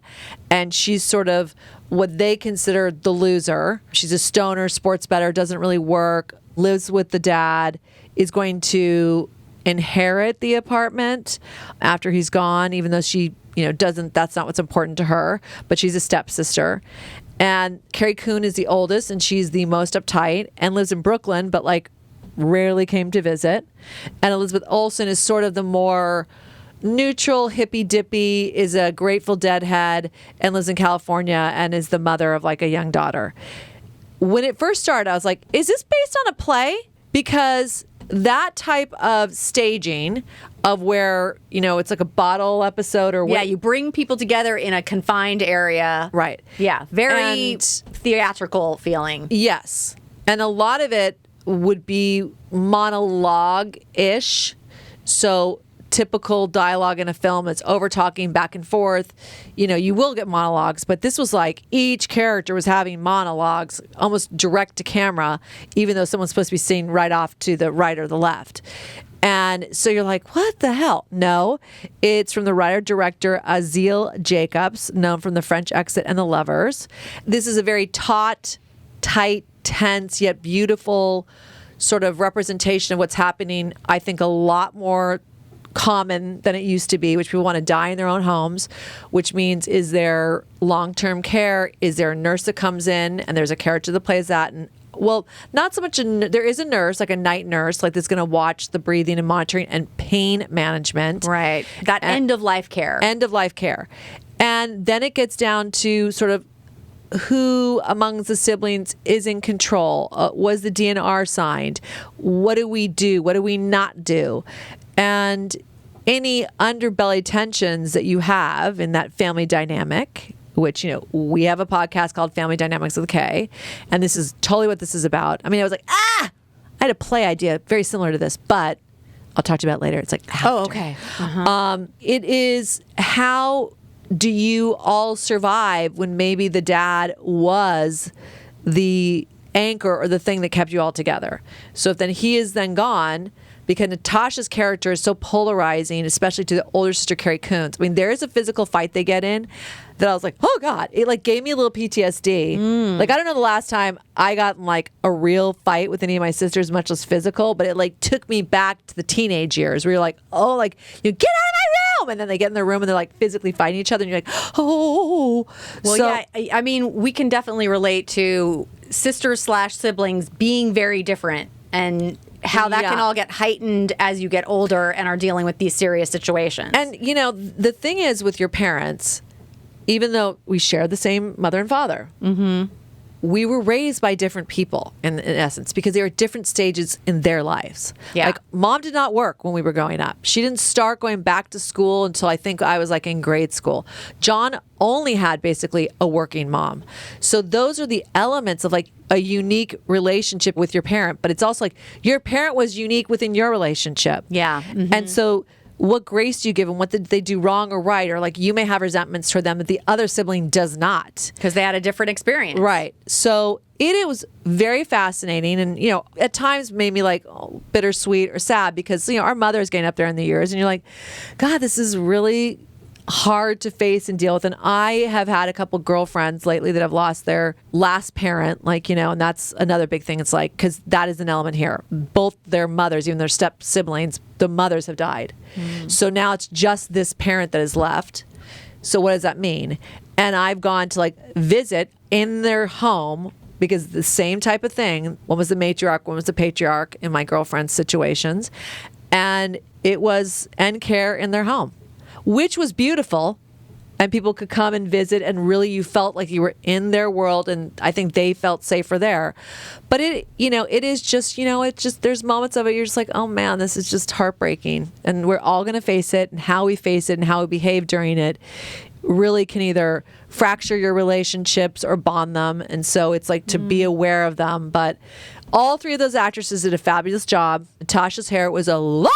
and she's sort of what they consider the loser. She's a stoner, sports bettor, doesn't really work, lives with the dad, is going to inherit the apartment after he's gone, even though she, doesn't, that's not what's important to her, but she's a stepsister. And Carrie Coon is the oldest, and she's the most uptight and lives in Brooklyn, but like rarely came to visit. And Elizabeth Olsen is sort of the more neutral, hippy dippy, is a Grateful Dead head and lives in California and is the mother of like a young daughter. When it first started, I was like, is this based on a play? Because that type of staging of where, it's like a bottle episode or what. Yeah, you bring people together in a confined area. Right. Yeah, very And- theatrical feeling. Yes. And a lot of it would be monologue-ish. So typical dialogue in a film, it's over talking back and forth. You will get monologues, but this was like each character was having monologues almost direct to camera, even though someone's supposed to be seen right off to the right or the left. And so you're like, what the hell? No, it's from the writer-director Azil Jacobs, known from The French Exit and The Lovers. This is a very taut, tight, tense, yet beautiful sort of representation of what's happening, I think a lot more common than it used to be, which people want to die in their own homes, which means is there long-term care? Is there a nurse that comes in and there's a character that plays that? And well, not so much. There is a nurse, like a night nurse, like that's going to watch the breathing and monitoring and pain management. Right. That end of life care. End of life care. And then it gets down to sort of who amongst the siblings is in control. Was the DNR signed? What do we do? What do we not do? And any underbelly tensions that you have in that family dynamic, which, we have a podcast called Family Dynamics with K, and this is totally what this is about. I mean, I was like, I had a play idea very similar to this, but I'll talk to you about it later. It's like, after. Oh, okay. Uh-huh. It is how do you all survive when maybe the dad was the anchor or the thing that kept you all together? So if then he is then gone, because Natasha's character is so polarizing, especially to the older sister Carrie Coons. I mean, there is a physical fight they get in that I was like, oh God, it like gave me a little PTSD. Like, I don't know the last time I got in like a real fight with any of my sisters, much less physical, but it like took me back to the teenage years where you're like, oh, like, you get out of my room. And then they get in their room and they're like physically fighting each other. And you're like, oh. Well, So- yeah, I mean, we can definitely relate to sisters/siblings being very different and how that can Yeah. all get heightened as you get older and are dealing with these serious situations. And, you know, the thing is with your parents, even though we share the same mother and father, we were raised by different people in essence, because they were at different stages in their lives. Yeah. Like, mom did not work when we were growing up. She didn't start going back to school until I think I was like in grade school. John only had basically a working mom. So those are the elements of like a unique relationship with your parent. But it's also like your parent was unique within your relationship. Yeah. And so what grace do you give them? What did they do wrong or right? Or like you may have resentments toward them that the other sibling does not. Because they had a different experience. Right. So it was very fascinating and, you know, at times made me like bittersweet or sad because, you know, our mother is getting up there in the years and you're like, God, this is really hard to face and deal with. And I have had a couple girlfriends lately that have lost their last parent, like, you know, and that's another big thing. It's like, because that is an element here. Both their mothers, even their step siblings, the mothers have died. So now it's just this parent that is left. So what does that mean? And I've gone to like visit in their home because the same type of thing. One was the matriarch, one was the patriarch in my girlfriend's situations. And it was end care in their home, which was beautiful. And people could come and visit and really you felt like you were in their world and I think they felt safer there. But it, you know, it is just, you know, it's just, there's moments of it you're just like, oh man, this is just heartbreaking. And we're all going to face it, and how we face it and how we behave during it really can either fracture your relationships or bond them. And so it's like to be aware of them. But all three of those actresses did a fabulous job. Natasha's hair was alarmingly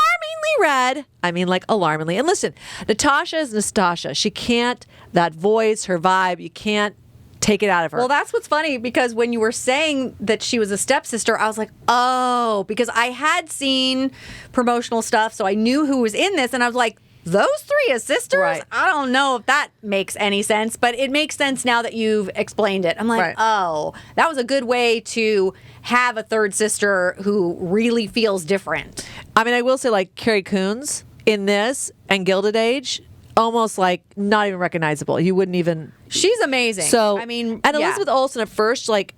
red. I mean, like alarmingly. And listen, Natasha is Natasha. She can't, that voice, her vibe, you can't take it out of her. Well, that's what's funny because when you were saying that she was a stepsister, I was like, oh, because I had seen promotional stuff, so I knew who was in this, and I was like, those three as sisters? Right. I don't know if that makes any sense, but it makes sense now that you've explained it. I'm like, Right. oh, that was a good way to have a third sister who really feels different. I mean, I will say, like, Carrie Coons in this and Gilded Age, almost like not even recognizable. You wouldn't even. She's amazing. So, I mean, and yeah. Elizabeth Olsen at first, like,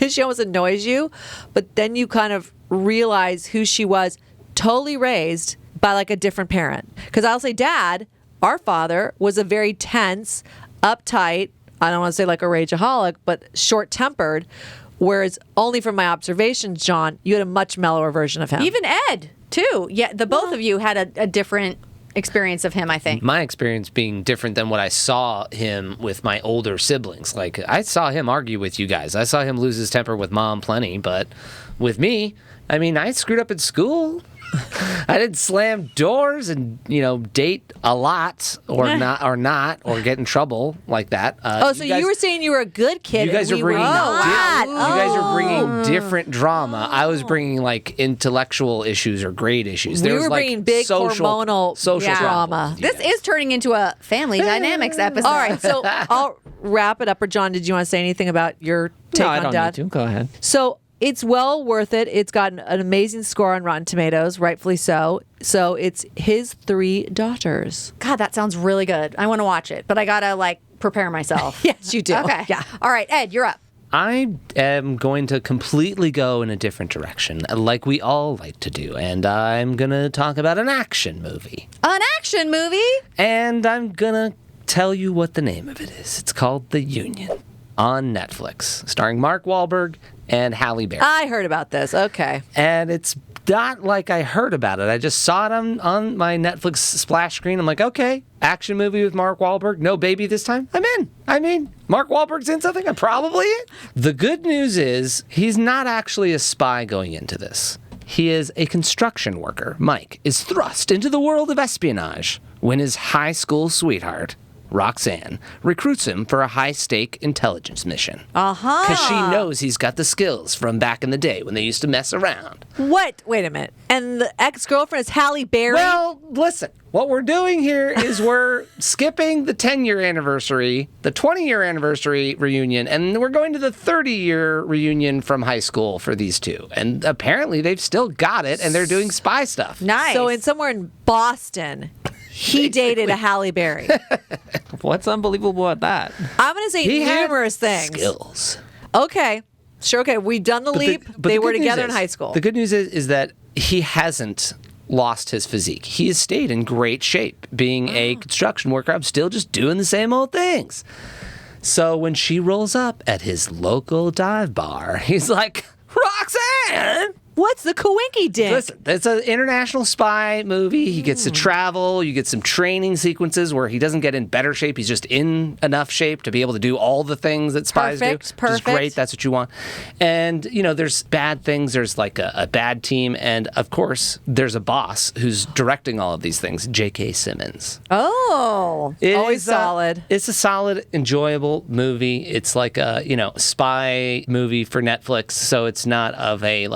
she almost annoys you, but then you kind of realize who she was, totally raised by like a different parent. Because I'll say, Dad, our father, was a very tense, uptight, I don't want to say like a rageaholic, but short-tempered. Whereas only from my observations, John, you had a much mellower version of him. Even Ed, too. Yeah, the both of you had a different experience of him, I think. My experience being different than what I saw him with my older siblings. Like, I saw him argue with you guys. I saw him lose his temper with Mom plenty, but with me, I mean, I screwed up at school. I didn't slam doors and, you know, date a lot or not get in trouble like that. so you were saying you were a good kid. You guys and are we bringing were not. you guys are bringing different drama. I was bringing like intellectual issues or grade issues. We There was were like bringing big hormonal social drama. This is turning into a family dynamics episode. All right, so I'll wrap it up. Or John, did you want to say anything about your take No, I on don't Dad? need to. Go ahead. So it's well worth it. It's got an amazing score on Rotten Tomatoes, rightfully so. So it's his three daughters. God, that sounds really good. I want to watch it, but I got to like prepare myself. Yes, you do. Okay. Yeah. All right, Ed, you're up. I am going to completely go in a different direction, like we all like to do, and I'm going to talk about an action movie. An action movie? And I'm going to tell you what the name of it is. It's called The Union on Netflix, starring Mark Wahlberg and Halle Berry. I heard about this. Okay. And it's not like I heard about it. I just saw it on my Netflix splash screen. I'm like, okay, action movie with Mark Wahlberg. No baby this time. I'm in. I mean, Mark Wahlberg's in something. I'm probably in. The good news is he's not actually a spy going into this. He is a construction worker. Mike is thrust into the world of espionage when his high school sweetheart, Roxanne, recruits him for a high-stake intelligence mission. Uh-huh. Because she knows he's got the skills from back in the day when they used to mess around. What? Wait a minute. And the ex-girlfriend is Halle Berry? Well, listen. What we're doing here is we're skipping the 10-year anniversary, the 20-year anniversary reunion, and we're going to the 30-year reunion from high school for these two. And apparently they've still got it, and they're doing spy stuff. Nice. So somewhere in Boston, he dated a Halle Berry. What's unbelievable about that? I'm going to say He had numerous things. skills. Okay. Sure, okay. We've done the leap. But They the were good news together in is- high school. The good news is that he hasn't lost his physique. He has stayed in great shape. Being a construction worker, I'm still just doing the same old things. So when she rolls up at his local dive bar, he's like, Roxanne! What's the coinky dink? Listen, it's an international spy movie. He gets to travel. You get some training sequences where he doesn't get in better shape. He's just in enough shape to be able to do all the things that spies do. Perfect. Which is great. That's what you want. And, there's bad things. There's like a bad team. And, of course, there's a boss who's directing all of these things, J.K. Simmons. Oh. Always solid. It's a solid, enjoyable movie. It's like a, spy movie for Netflix. So it's not of a,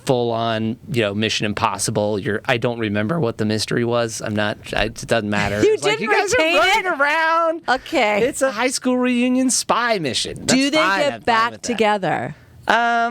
full-on, Mission Impossible. I don't remember what the mystery was. It doesn't matter. You It's like, didn't you guys are retain running it? around. Okay. It's a high school reunion spy mission. That's Do they fine. I'm get fine back with that. together? I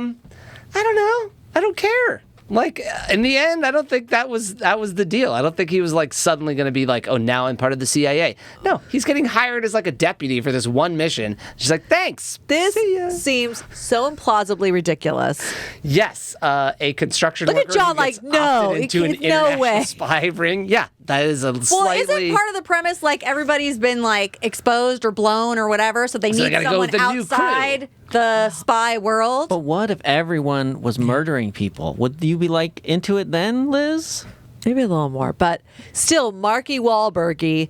don't know. I don't care. In the end, I don't think that was the deal. I don't think he was suddenly going to be oh, now I'm part of the CIA. No, he's getting hired as a deputy for this one mission. She's like, thanks. This See ya. seems so implausibly ridiculous. Yes, a construction Look at worker John who gets no, opted into an it's no international way. spy ring. Yeah, that is a Well, slightly... isn't part of the premise everybody's been exposed or blown or whatever, so they So they need gotta go someone with the new crew. outside the spy world? But what if everyone was murdering people? Would you be into it then, Liz? Maybe a little more, but still, Marky Wahlbergy,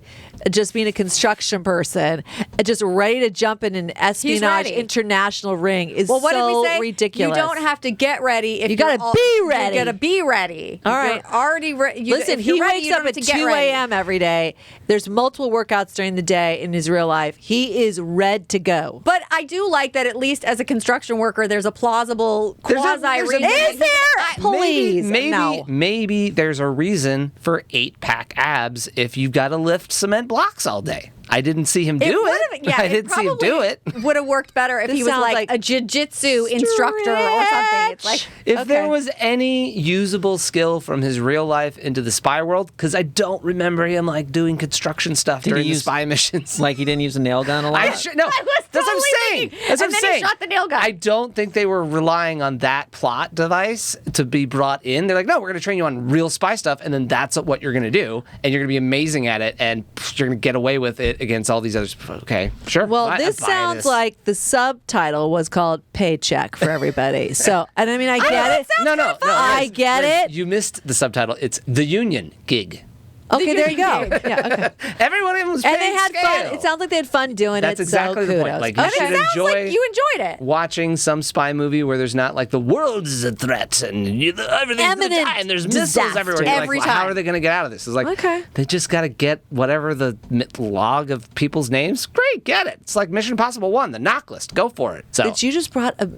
just being a construction person, just ready to jump in an espionage ready. international ring is Well, what did so we say? ridiculous. You don't have to get ready if You gotta be ready. You gotta be ready. All right. You're already ready. Listen, he wakes up at 2 a.m. every day. There's multiple workouts during the day in his real life. He is red to go. But I do like that at least as a construction worker, there's a plausible quasi there's a- reason. Is there? Please, no. Maybe there's a reason for 8-pack abs if you've got to lift cement blocks all day. I didn't see him do it. Yeah, I didn't see him do it. Would have worked better if This he was sounds like a jiu-jitsu instructor or something. It's like, If there Okay. was any usable skill from his real life into the spy world, because I don't remember him doing construction stuff Did he during the use- spy missions. He didn't use a nail gun a lot? No, was that's what I'm totally saying. thinking. That's what And I'm then he saying. shot the nail gun. I don't think they were relying on that plot device to be brought in. They're like, no, we're going to train you on real spy stuff, and then that's what you're going to do, and you're going to be amazing at it, and you're going to get away with it against all these others. Okay, sure. Well, I this buy sounds this. like the subtitle was called Paycheck for everybody. So, and I mean, I get it. No. I get it. You missed the subtitle. It's The Union Gig. Okay, there you go. union Yeah, okay. Everyone was And paying they had scale. fun. It sounds like they had fun doing That's it. exactly so the kudos. point. You and it should sounds enjoy like you enjoyed it. watching some spy movie where there's not the world is a threat and everything's gonna Imminent die and there's missiles disaster. everywhere. You're Every How time. are they going to get out of this? It's Okay. they just got to get whatever the log of people's names. Great, get it. It's like Mission Impossible 1, the knock list. Go for it. So But you just brought a.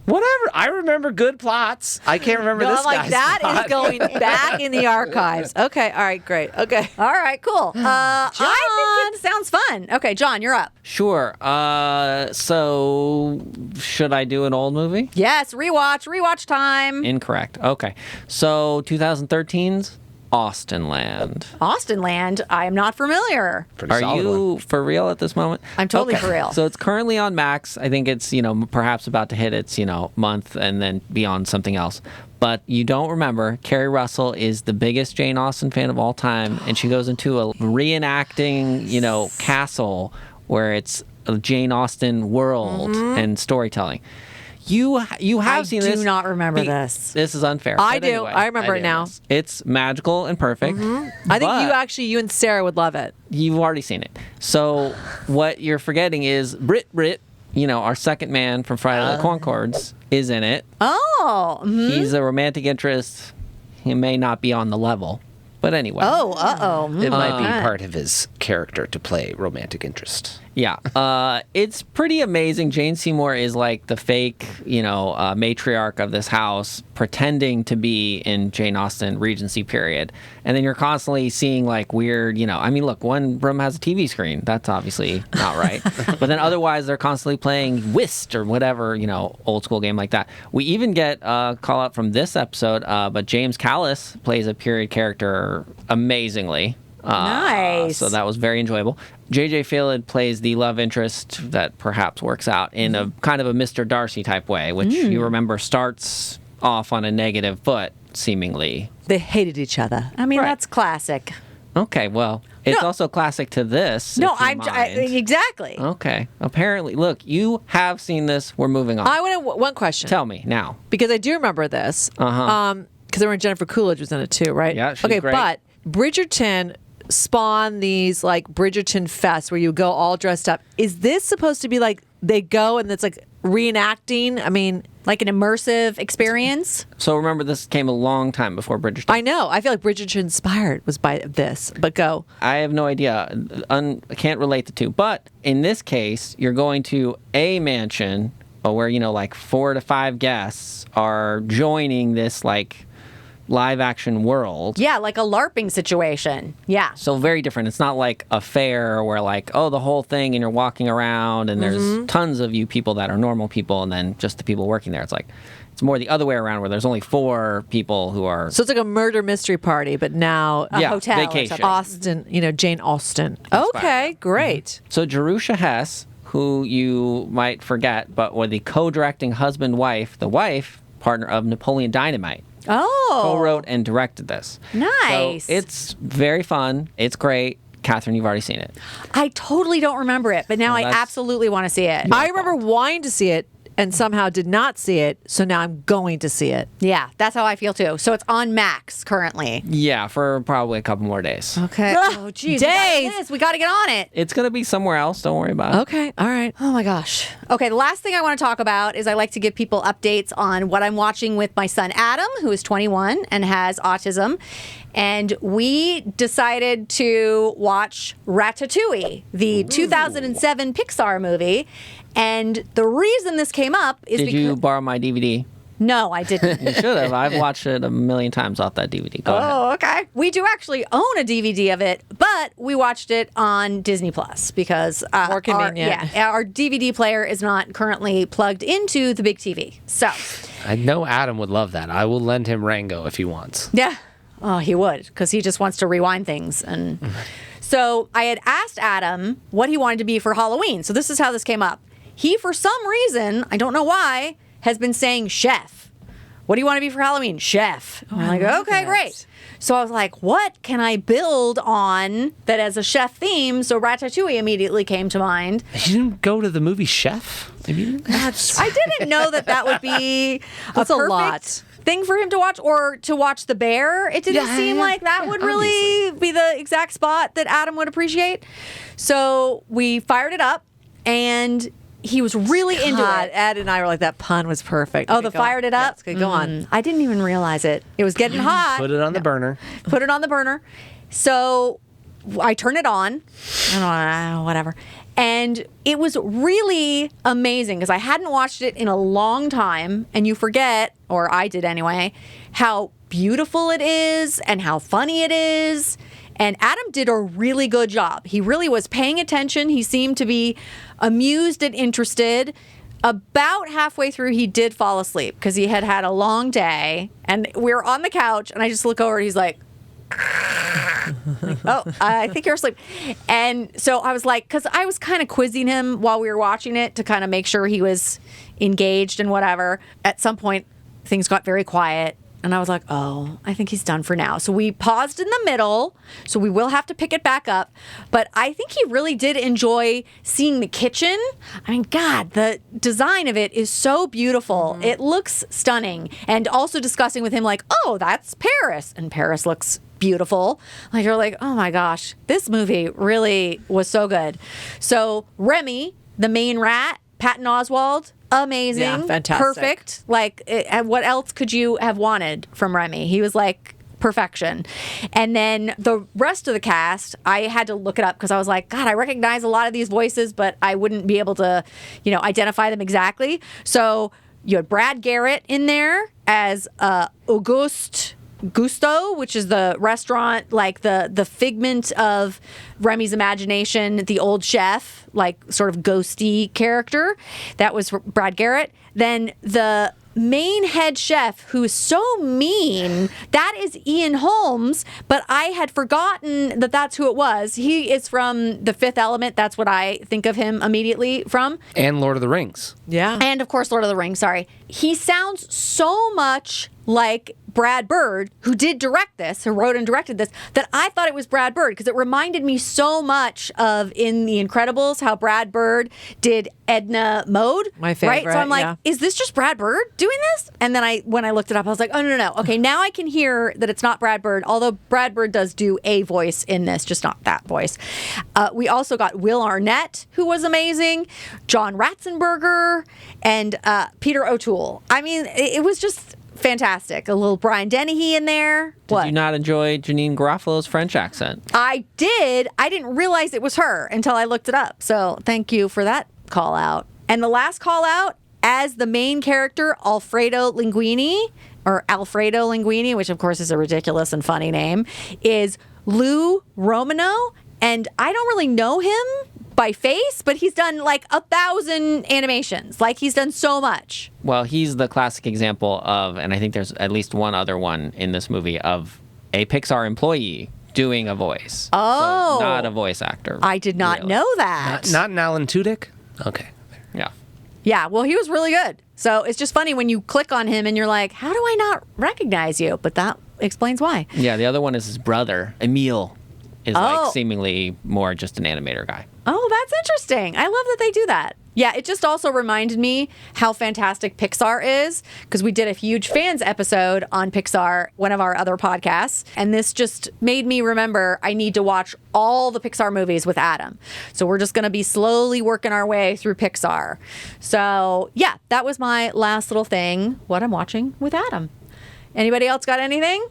whatever. I remember good plots. I can't remember No, this I'm like, guy's that plot. is going back in the archives. Okay, all right, great. Okay. All right, cool. I think it sounds fun. Okay, John, you're up. Sure. So should I do an old movie? Yes, rewatch time. Incorrect. Okay. So 2013's Austenland. Austenland, I am not familiar. Pretty Are solid you one. for real at this moment? I'm totally for real. So it's currently on Max. I think it's, perhaps about to hit its, month and then be on something else. But you don't remember, Carrie Russell is the biggest Jane Austen fan of all time, and she goes into a reenacting, castle where it's a Jane Austen world and storytelling. You have seen this. I do not remember this. This is unfair. I But do. anyway, I remember it now. yes. It's magical and perfect. I think but you and Sarah would love it. You've already seen it. So what you're forgetting is Brit, our second man from Friday the Conchords, is in it. Oh, He's a romantic interest. He may not be on the level. But anyway. Oh, uh-oh. It might be Okay. part of his character to play romantic interest. Yeah, it's pretty amazing. Jane Seymour is like the fake, matriarch of this house, pretending to be in Jane Austen Regency period. And then you're constantly seeing like weird, look, one room has a TV screen. That's obviously not right. But then otherwise, they're constantly playing whist or whatever, old school game like that. We even get a call out from this episode, but James Callis plays a period character amazingly. Nice. So that was very enjoyable. J.J. Phelan plays the love interest that perhaps works out in a kind of a Mr. Darcy type way, which you remember starts off on a negative foot, seemingly. They hated each other. I mean, Right. that's classic. Okay, well, it's No. also classic to this. No, if you mind. exactly. Okay, apparently. Look, you have seen this. We're moving on. I want one question. Tell me now. Because I do remember this. Uh-huh. Because I remember Jennifer Coolidge was in it too, right? Yeah, she's okay, great. but Bridgerton spawned these like Bridgerton fests where you go all dressed up. Is this supposed to be like they go and it's like reenacting? I mean, Like an immersive experience. So remember, this came a long time before Bridgerton. I know. I feel like Bridgerton inspired was by this, but go. I have no idea. I can't relate the two. But in this case, you're going to a mansion where, like 4 to 5 guests are joining this like live action world. Yeah, like a LARPing situation. Yeah. So very different. It's not like a fair where like, the whole thing and you're walking around and there's tons of you people that are normal people and then just the people working there. It's like, it's more the other way around where there's only 4 people who are... So it's like a murder mystery party, but now yeah, hotel or vacation. something. Austen, Jane Austen. Okay, great. So Jerusha Hess, who you might forget, but were the co-directing husband-wife, the wife, partner of Napoleon Dynamite. Oh. Co-wrote and directed this. Nice. So it's very fun. It's great. Katherine, you've already seen it. I totally don't remember it, but now I that's- absolutely want to see it. I remember wanting to see it and somehow did not see it, so now I'm going to see it. Yeah, that's how I feel too. So it's on Max currently. Yeah, for probably a couple more days. Okay. Oh, geez. Days. We got to get on it. It's going to be somewhere else. Don't worry about it. Okay, all right. Oh my gosh. Okay, the last thing I want to talk about is I like to give people updates on what I'm watching with my son Adam, who is 21 and has autism. And we decided to watch Ratatouille, the 2007 Pixar movie. And the reason this came up is Did because... you borrow my DVD? No, I didn't. You should have. I've watched it a million times off that DVD. Go ahead. Oh, okay. We do actually own a DVD of it, but we watched it on Disney Plus because More convenient. our DVD player is not currently plugged into the big TV. So, I know Adam would love that. I will lend him Rango if he wants. yeah. Oh, he would because he just wants to rewind things. And so I had asked Adam what he wanted to be for Halloween. So this is how this came up. He, for some reason, I don't know why, has been saying chef. What do you want to be for Halloween? Chef. I'm like, okay, great. So I was like, what can I build on that as a chef theme? So Ratatouille immediately came to mind. You didn't go to the movie Chef? Maybe I didn't know that would be That's a perfect lot. thing for him to watch, or to watch The Bear. It didn't seem like that would really be the exact spot that Adam would appreciate. So we fired it up, and he was really into God, it. Ed and I were like, that pun was perfect. Oh, Okay, the go on. fired it up? Yes, okay, go on. I didn't even realize it. It was getting hot. put it on the burner. Put it on the burner. So I turn it on. I don't know, whatever. And it was really amazing because I hadn't watched it in a long time. And you forget, or I did anyway, how beautiful it is and how funny it is. And Adam did a really good job. He really was paying attention. He seemed to be amused and interested. About halfway through, he did fall asleep because he had had a long day. And we were on the couch, and I just look over, and he's like, oh, I think you're asleep. And so I was like, because I was kind of quizzing him while we were watching it to kind of make sure he was engaged and whatever. At some point, things got very quiet. And I was like, oh, I think he's done for now. So we paused in the middle. So we will have to pick it back up. But I think he really did enjoy seeing the kitchen. I mean, God, the design of it is so beautiful. It looks stunning. And also discussing with him like, oh, that's Paris. And Paris looks beautiful. Like, you're like, oh my gosh, this movie really was so good. So Remy, the main rat, Patton Oswalt, amazing. Yeah, fantastic. Perfect. Like, what else could you have wanted from Remy? He was like perfection. And then the rest of the cast, I had to look it up because I was like, God, I recognize a lot of these voices, but I wouldn't be able to, identify them exactly. So you had Brad Garrett in there as Auguste Gusto, which is the restaurant, like the figment of Remy's imagination, the old chef, like sort of ghosty character. That was Brad Garrett. Then the main head chef, who is so mean, that is Ian Holmes, but I had forgotten that that's who it was. He is from The Fifth Element. That's what I think of him immediately from. And Lord of the Rings. Yeah. And of course, Lord of the Rings, sorry. He sounds so much like Brad Bird, who did direct this, who wrote and directed this, that I thought it was Brad Bird because it reminded me so much of in The Incredibles, how Brad Bird did Edna Mode. My favorite, right? So I'm like, yeah. Is this just Brad Bird doing this? And then when I looked it up, I was like, oh, no. Okay, now I can hear that it's not Brad Bird, although Brad Bird does do a voice in this, just not that voice. We also got Will Arnett, who was amazing, John Ratzenberger, and Peter O'Toole. I mean, it was just fantastic. A little Brian Dennehy in there. Did you not enjoy Janine Garofalo's French accent? I did. I didn't realize it was her until I looked it up. So thank you for that call out. And the last call out, as the main character, Alfredo Linguini, which of course is a ridiculous and funny name, is Lou Romano. And I don't really know him by face, but he's done like 1,000 animations. Like, he's done so much. Well, he's the classic example of, and I think there's at least one other one in this movie, of a Pixar employee doing a voice. Oh. So not a voice actor. I did not really. know that. Not an Alan Tudyk? Okay. Yeah. Yeah, well, he was really good. So it's just funny when you click on him and you're like, how do I not recognize you? But that explains why. Yeah, the other one is his brother, Emile, is Oh. like seemingly more just an animator guy. Oh, that's interesting. I love that they do that. Yeah, it just also reminded me how fantastic Pixar is, because we did a huge fans episode on Pixar, one of our other podcasts, and this just made me remember I need to watch all the Pixar movies with Adam. So we're just going to be slowly working our way through Pixar. So yeah, that was my last little thing, what I'm watching with Adam. Anybody else got anything?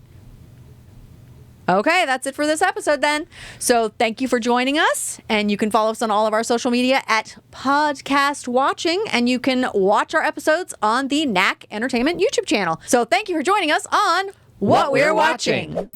Okay, that's it for this episode then. So thank you for joining us. And you can follow us on all of our social media at Podcast Watching. And you can watch our episodes on the Knack Entertainment YouTube channel. So thank you for joining us on What We're Watching.